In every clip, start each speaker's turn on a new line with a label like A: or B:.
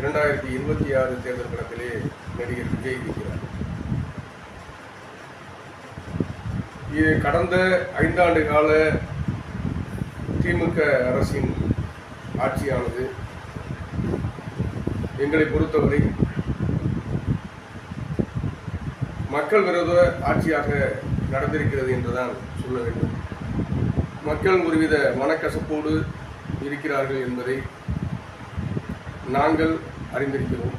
A: 2026 தேர்தல் களத்திலே நடிகர் விஜய் இருக்கிறார். இது கடந்த 5 ஆண்டு கால திமுக அரசின் ஆட்சியானது எங்களை பொறுத்தவரை மக்கள் விரோத ஆட்சியாக நடந்திருக்கிறது என்றுதான் சொல்ல வேண்டும். மக்கள் ஒருவித மனக்கசப்போடு இருக்கிறார்கள் என்பதை நாங்கள் அறிந்திருக்கிறோம்.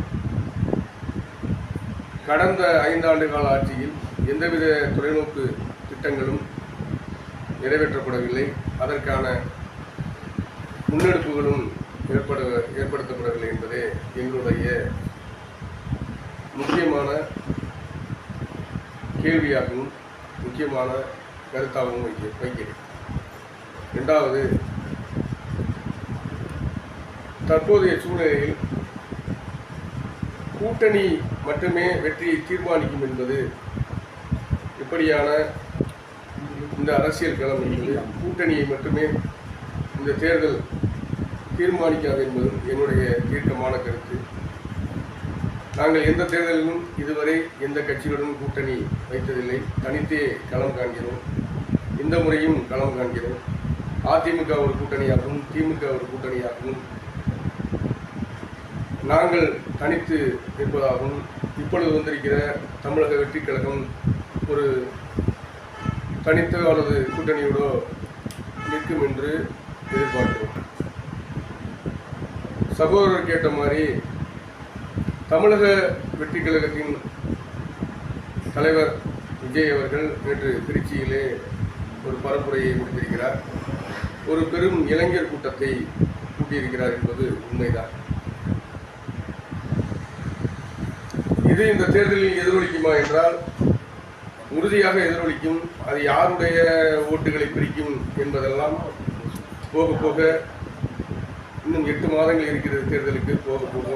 A: கடந்த 5 ஆண்டு கால ஆட்சியில் எந்தவித தொலைநோக்கு திட்டங்களும் நிறைவேற்றப்படவில்லை. அதற்கான முன்னெடுப்புகளும் ஏற்படுத்தப்படவில்லை என்பதே எங்களுடைய முக்கியமான கேள்வியாகவும் முக்கியமான கருத்தாகவும் வைக்கிறேன். இரண்டாவது, தற்போதைய சூழ்நிலையில் கூட்டணி மட்டுமே வெற்றியை தீர்மானிக்கும் என்பது இப்படியான இந்த அரசியல் களம் என்பது கூட்டணியை மட்டுமே இந்த தேர்தல் தீர்மானிக்காது என்பது என்னுடைய தீர்க்கமான கருத்து. நாங்கள் எந்த தேர்தலிலும் இதுவரை எந்த கட்சியுடன் கூட்டணி வைத்ததில்லை. தனித்தே களம் காண்கிறோம். இந்த முறையும் களம் காண்கிறோம். அதிமுக ஒரு கூட்டணியாகவும் திமுக ஒரு கூட்டணியாகவும் நாங்கள் தனித்து இருப்பதாகவும் இப்பொழுது வந்திருக்கிற தமிழக வெற்றி கழகம் ஒரு தனித்து அல்லது கூட்டணியோடு நிற்கும் என்று எதிர்பார்க்கிறோம். சகோதரர் கேட்ட மாதிரி தமிழக வெற்றி கழகத்தின் தலைவர் விஜய் அவர்கள் நேற்று திருச்சியிலே ஒரு பரப்புரையை முடித்திருக்கிறார். ஒரு பெரும் இளைஞர் கூட்டத்தை கூட்டியிருக்கிறார் என்பது உண்மைதான். இது இந்த தேர்தலில் எதிரொலிக்குமா என்றால் உறுதியாக எதிரொலிக்கும். அது யாருடைய ஓட்டுகளை பிரிக்கும் என்பதெல்லாம் போக போக இன்னும் 8 மாதங்கள் இருக்கிறது தேர்தலுக்கு. போக போக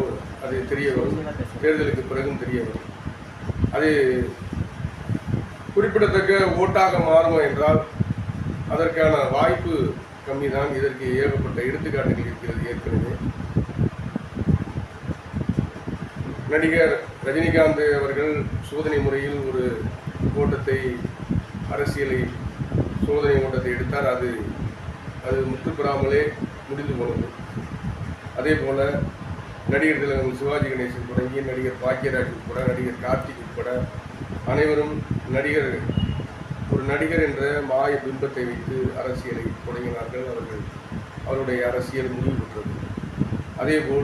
A: அது தெரிய வரும். தேர்தலுக்கு பிறகும் தெரிய வரும். அது குறிப்பிடத்தக்க ஓட்டாக மாறுமா என்றால் அதற்கான வாய்ப்பு கம்மிதான். இதற்கு ஏகப்பட்ட எடுத்துக்காட்டுகள் இருக்கிறது. ஏற்கனவே நடிகர் ரஜினிகாந்த் அவர்கள் சோதனை முறையில் ஒரு ஓட்டத்தை அரசியலை சோதனை ஓட்டத்தை எடுத்தார். அது முற்று பெறாமலே முடிந்து போனது. அதே போல நடிகர் திலகம் சிவாஜி கணேசன் தொடங்கி நடிகர் பாக்யராஜ் உட்பட நடிகர் கார்த்திக் உட்பட அனைவரும் ஒரு நடிகர் என்ற மாய பிம்பத்தை வைத்து அரசியலை தொடங்கினார்கள். அவருடைய அரசியல் முடிவு பெற்றது. அதேபோல்